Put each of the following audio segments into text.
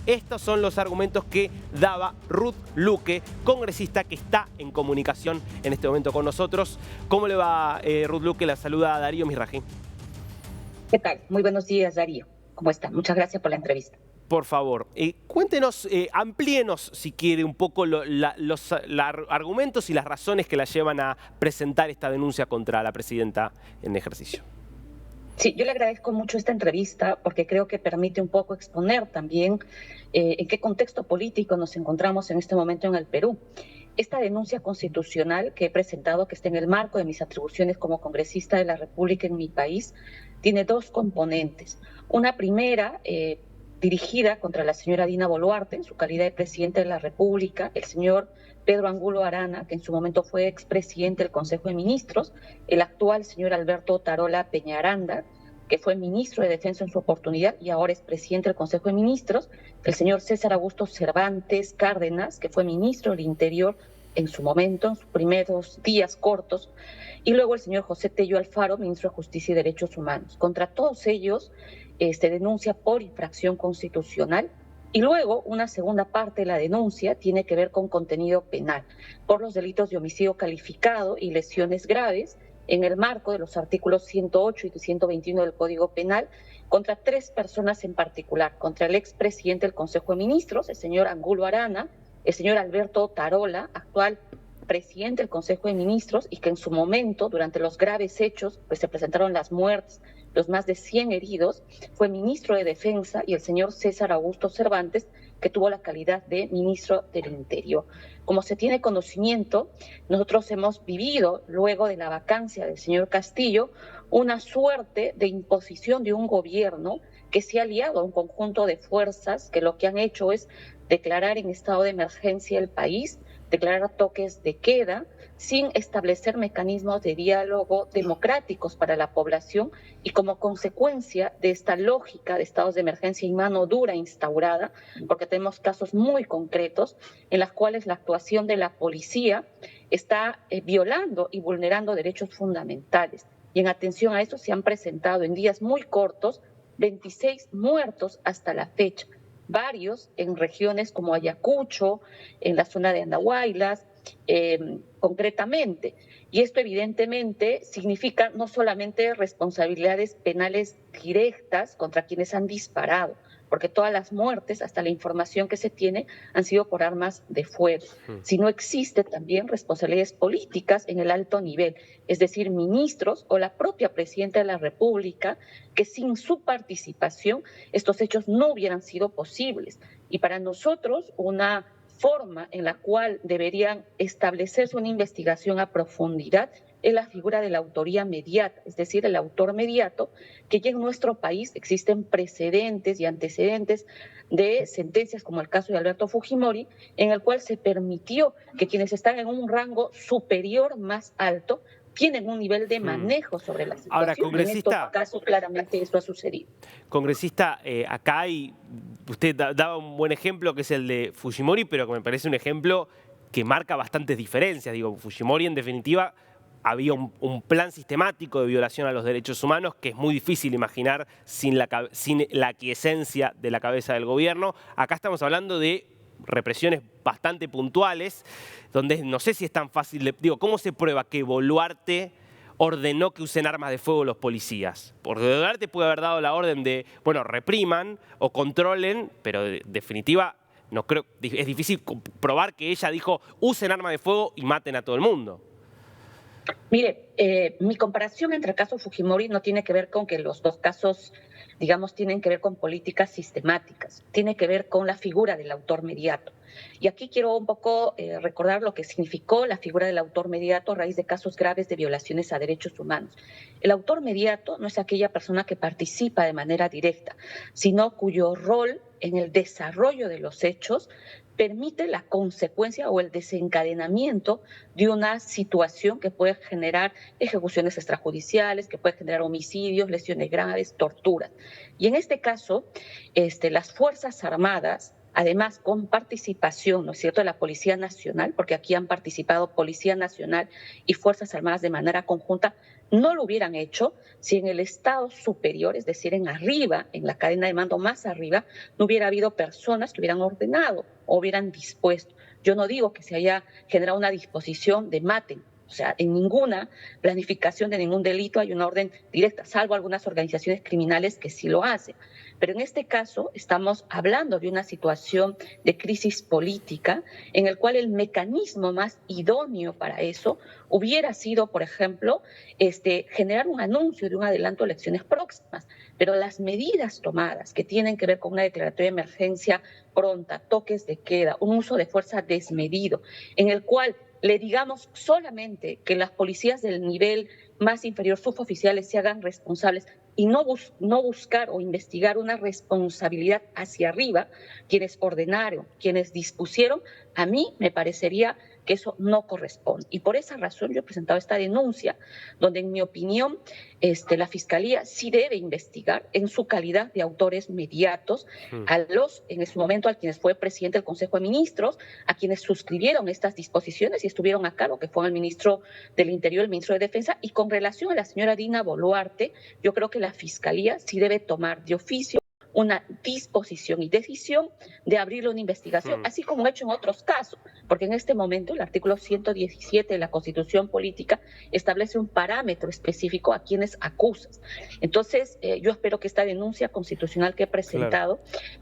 Estos son los argumentos que daba Ruth Luque, congresista que está en comunicación en este momento con nosotros. ¿Cómo le va, Ruth Luque? La saluda Darío Misraji. ¿Qué tal? Muy buenos días, Darío. ¿Cómo está? Muchas gracias por la entrevista. Por favor, cuéntenos, amplíenos si quiere un poco los argumentos y las razones que la llevan a presentar esta denuncia contra la presidenta en ejercicio. Sí, yo le agradezco mucho esta entrevista porque creo que permite un poco exponer también en qué contexto político nos encontramos en este momento en el Perú. Esta denuncia constitucional que he presentado, que está en el marco de mis atribuciones como congresista de la República en mi país, tiene dos componentes. Una primera, dirigida contra la señora Dina Boluarte, en su calidad de presidente de la República, el señor Pedro Angulo Arana, que en su momento fue expresidente del Consejo de Ministros, el actual señor Alberto Tarola Peñaranda, que fue ministro de Defensa en su oportunidad y ahora es presidente del Consejo de Ministros, el señor César Augusto Cervantes Cárdenas, que fue ministro del Interior en su momento, en sus primeros días cortos, y luego el señor José Tello Alfaro, ministro de Justicia y Derechos Humanos. Contra todos ellos denuncia por infracción constitucional. Y luego, una segunda parte de la denuncia tiene que ver con contenido penal, por los delitos de homicidio calificado y lesiones graves, en el marco de los artículos 108 y 121 del Código Penal, contra tres personas en particular, contra el expresidente del Consejo de Ministros, el señor Angulo Arana, el señor Alberto Tarola, actual presidente del Consejo de Ministros, y que en su momento, durante los graves hechos, pues se presentaron las muertes, los más de 100 heridos, fue ministro de Defensa, y el señor César Augusto Cervantes, que tuvo la calidad de ministro del Interior. Como se tiene conocimiento, nosotros hemos vivido, luego de la vacancia del señor Castillo, una suerte de imposición de un gobierno que se ha aliado a un conjunto de fuerzas que lo que han hecho es declarar en estado de emergencia el país, declarar toques de queda, sin establecer mecanismos de diálogo democráticos para la población, y como consecuencia de esta lógica de estados de emergencia y mano dura instaurada, porque tenemos casos muy concretos en los cuales la actuación de la policía está violando y vulnerando derechos fundamentales. Y en atención a eso se han presentado en días muy cortos 26 muertos hasta la fecha, varios en regiones como Ayacucho, en la zona de Andahuaylas, concretamente. Y esto evidentemente significa no solamente responsabilidades penales directas contra quienes han disparado, porque todas las muertes, hasta la información que se tiene, han sido por armas de fuego, sino existe también responsabilidades políticas en el alto nivel, es decir, ministros o la propia presidenta de la República, que sin su participación estos hechos no hubieran sido posibles. Y para nosotros una forma en la cual deberían establecerse una investigación a profundidad es la figura de la autoría mediata, es decir, el autor mediato, que ya en nuestro país existen precedentes y antecedentes de sentencias como el caso de Alberto Fujimori, en el cual se permitió que quienes están en un rango superior más alto tienen un nivel de manejo sobre la situación. Ahora, congresista, en estos casos claramente esto ha sucedido. Congresista, acá usted daba un buen ejemplo que es el de Fujimori, pero que me parece un ejemplo que marca bastantes diferencias. Digo, Fujimori en definitiva había un plan sistemático de violación a los derechos humanos que es muy difícil imaginar sin la aquiescencia de la cabeza del gobierno. Acá estamos hablando de represiones bastante puntuales, donde no sé si es tan fácil, digo, ¿cómo se prueba que Boluarte ordenó que usen armas de fuego los policías? Porque Boluarte puede haber dado la orden de, bueno, repriman o controlen, pero en definitiva no creo, es difícil probar que ella dijo usen armas de fuego y maten a todo el mundo. Mire, mi comparación entre el caso Fujimori no tiene que ver con que los dos casos, digamos, tienen que ver con políticas sistemáticas, tiene que ver con la figura del autor mediato. Y aquí quiero un poco recordar lo que significó la figura del autor mediato a raíz de casos graves de violaciones a derechos humanos. El autor mediato no es aquella persona que participa de manera directa, sino cuyo rol en el desarrollo de los hechos permite la consecuencia o el desencadenamiento de una situación que puede generar ejecuciones extrajudiciales, que puede generar homicidios, lesiones graves, torturas. Y en este caso, las Fuerzas Armadas, además con participación, ¿no es cierto?, de la Policía Nacional, porque aquí han participado Policía Nacional y Fuerzas Armadas de manera conjunta, no lo hubieran hecho si en el estado superior, es decir, en arriba, en la cadena de mando más arriba, no hubiera habido personas que hubieran ordenado o hubieran dispuesto. Yo no digo que se haya generado una disposición de maten. O sea, en ninguna planificación de ningún delito hay una orden directa, salvo algunas organizaciones criminales que sí lo hacen. Pero en este caso estamos hablando de una situación de crisis política en el cual el mecanismo más idóneo para eso hubiera sido, por ejemplo, generar un anuncio de un adelanto de elecciones próximas. Pero las medidas tomadas que tienen que ver con una declaratoria de emergencia pronta, toques de queda, un uso de fuerza desmedido, en el cual le digamos solamente que las policías del nivel más inferior, suboficiales, se hagan responsables y no buscar o investigar una responsabilidad hacia arriba, quienes ordenaron, quienes dispusieron, a mí me parecería que eso no corresponde. Y por esa razón yo he presentado esta denuncia, donde en mi opinión la Fiscalía sí debe investigar en su calidad de autores mediatos en su momento a quienes fue presidente del Consejo de Ministros, a quienes suscribieron estas disposiciones y estuvieron a cargo, que fue el ministro del Interior, el ministro de Defensa. Y con relación a la señora Dina Boluarte, yo creo que la Fiscalía sí debe tomar de oficio una disposición y decisión de abrir una investigación, así como ha hecho en otros casos, porque en este momento el artículo 117 de la Constitución Política establece un parámetro específico a quienes acusas. Entonces, yo espero que esta denuncia constitucional que he presentado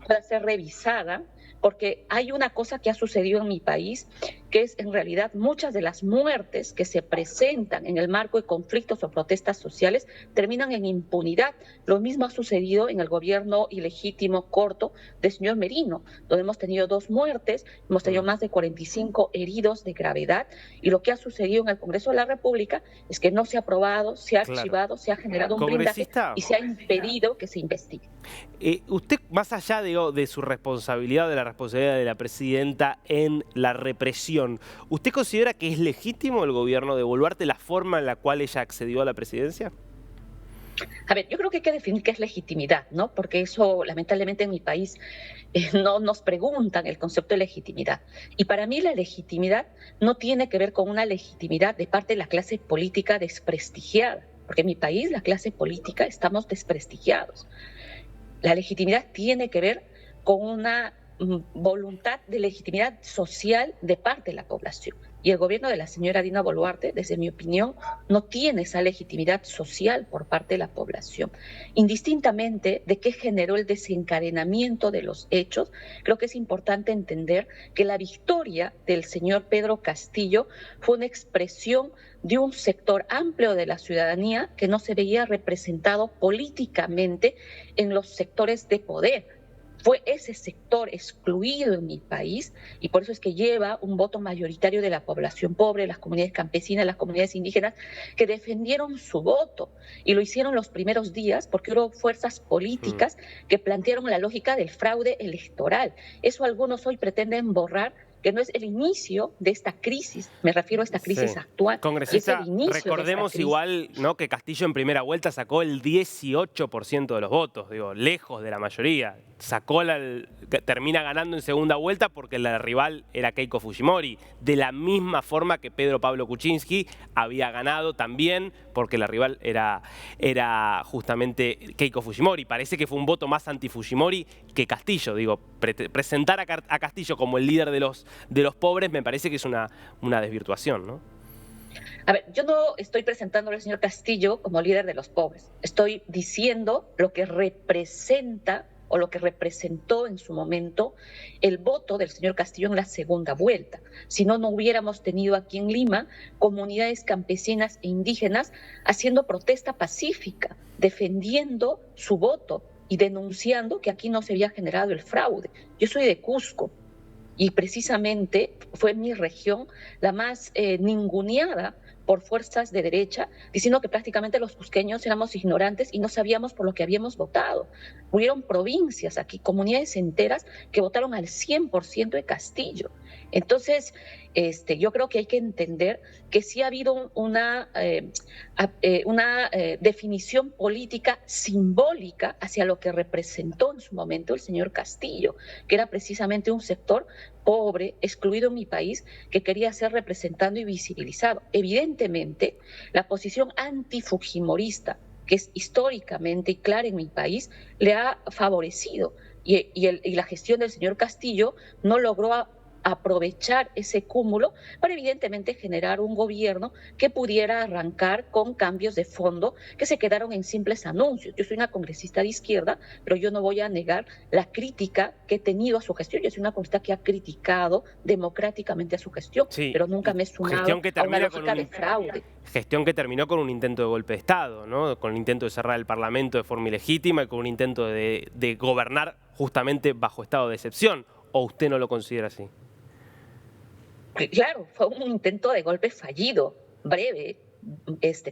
pueda ser revisada, porque hay una cosa que ha sucedido en mi país, que es en realidad muchas de las muertes que se presentan en el marco de conflictos o protestas sociales terminan en impunidad. Lo mismo ha sucedido en el gobierno ilegítimo corto del señor Merino, donde hemos tenido 2 muertes, hemos tenido más de 45 heridos de gravedad, y lo que ha sucedido en el Congreso de la República es que no se ha aprobado, se ha archivado, se ha generado un blindaje y se ha impedido que se investigue. Usted, más allá de su responsabilidad, de la responsabilidad de la presidenta en la represión, ¿usted considera que es legítimo el gobierno de Boluarte la forma en la cual ella accedió a la presidencia? A ver, yo creo que hay que definir qué es legitimidad, ¿no? Porque eso, lamentablemente, en mi país no nos preguntan el concepto de legitimidad. Y para mí la legitimidad no tiene que ver con una legitimidad de parte de la clase política desprestigiada, porque en mi país la clase política estamos desprestigiados. La legitimidad tiene que ver con una voluntad de legitimidad social de parte de la población. Y el gobierno de la señora Dina Boluarte, desde mi opinión, no tiene esa legitimidad social por parte de la población. Indistintamente de qué generó el desencadenamiento de los hechos, creo que es importante entender que la victoria del señor Pedro Castillo fue una expresión de un sector amplio de la ciudadanía que no se veía representado políticamente en los sectores de poder. Fue ese sector excluido en mi país, y por eso es que lleva un voto mayoritario de la población pobre, las comunidades campesinas, las comunidades indígenas, que defendieron su voto, y lo hicieron los primeros días porque hubo fuerzas políticas que plantearon la lógica del fraude electoral. Eso algunos hoy pretenden borrar, que no es el inicio de esta crisis, me refiero a esta crisis actual. Congresista, recordemos igual, ¿no?, que Castillo en primera vuelta sacó el 18% de los votos, digo, lejos de la mayoría. Termina ganando en segunda vuelta porque la rival era Keiko Fujimori, de la misma forma que Pedro Pablo Kuczynski había ganado también porque la rival era justamente Keiko Fujimori. Parece que fue un voto más anti-Fujimori que Castillo. Digo, presentar a Castillo como el líder de los pobres me parece que es una desvirtuación, ¿no? A ver, yo no estoy presentándole al señor Castillo como líder de los pobres. Estoy diciendo lo que representa o lo que representó en su momento el voto del señor Castillo en la segunda vuelta. Si no, no hubiéramos tenido aquí en Lima comunidades campesinas e indígenas haciendo protesta pacífica, defendiendo su voto y denunciando que aquí no se había generado el fraude. Yo soy de Cusco y precisamente fue mi región la más ninguneada por fuerzas de derecha, diciendo que prácticamente los cusqueños éramos ignorantes y no sabíamos por lo que habíamos votado. Hubieron provincias aquí, comunidades enteras que votaron al 100% de Castillo. Entonces, yo creo que hay que entender que sí ha habido una definición política simbólica hacia lo que representó en su momento el señor Castillo, que era precisamente un sector pobre, excluido en mi país, que quería ser representado y visibilizado. Evidentemente, la posición antifujimorista, que es históricamente y clara en mi país, le ha favorecido. Y la gestión del señor Castillo no logró aprovechar ese cúmulo para evidentemente generar un gobierno que pudiera arrancar con cambios de fondo que se quedaron en simples anuncios. Yo soy una congresista de izquierda, pero yo no voy a negar la crítica que he tenido a su gestión. Yo soy una congresista que ha criticado democráticamente a su gestión, Sí, pero nunca me he sumado a una lógica de fraude. Gestión que terminó con un intento de golpe de Estado, ¿no? Con un intento de cerrar el Parlamento de forma ilegítima y con un intento de gobernar justamente bajo estado de excepción. ¿O usted no lo considera así? Claro, fue un intento de golpe fallido, breve,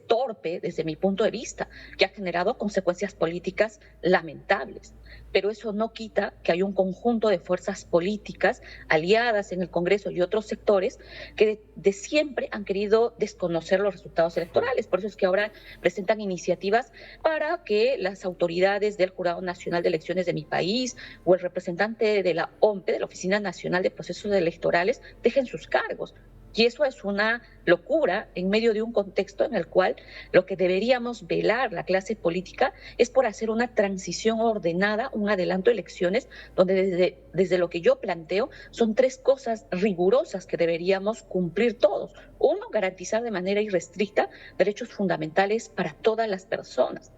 torpe desde mi punto de vista, que ha generado consecuencias políticas lamentables. Pero eso no quita que hay un conjunto de fuerzas políticas aliadas en el Congreso y otros sectores que de siempre han querido desconocer los resultados electorales. Por eso es que ahora presentan iniciativas para que las autoridades del Jurado Nacional de Elecciones de mi país o el representante de la OMPE, de la Oficina Nacional de Procesos Electorales, dejen sus cargos. Y eso es una locura en medio de un contexto en el cual lo que deberíamos velar la clase política es por hacer una transición ordenada, un adelanto de elecciones, donde desde lo que yo planteo son tres cosas rigurosas que deberíamos cumplir todos. Uno, garantizar de manera irrestricta derechos fundamentales para todas las personas.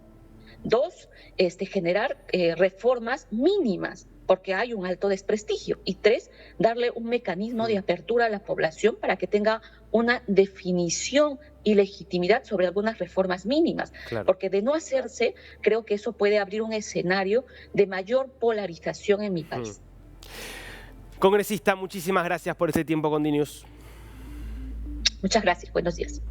Dos, generar reformas mínimas, porque hay un alto desprestigio. Y tres, darle un mecanismo de apertura a la población para que tenga una definición y legitimidad sobre algunas reformas mínimas. Claro. Porque de no hacerse, creo que eso puede abrir un escenario de mayor polarización en mi país. Congresista, muchísimas gracias por este tiempo con DNews. Muchas gracias. Buenos días.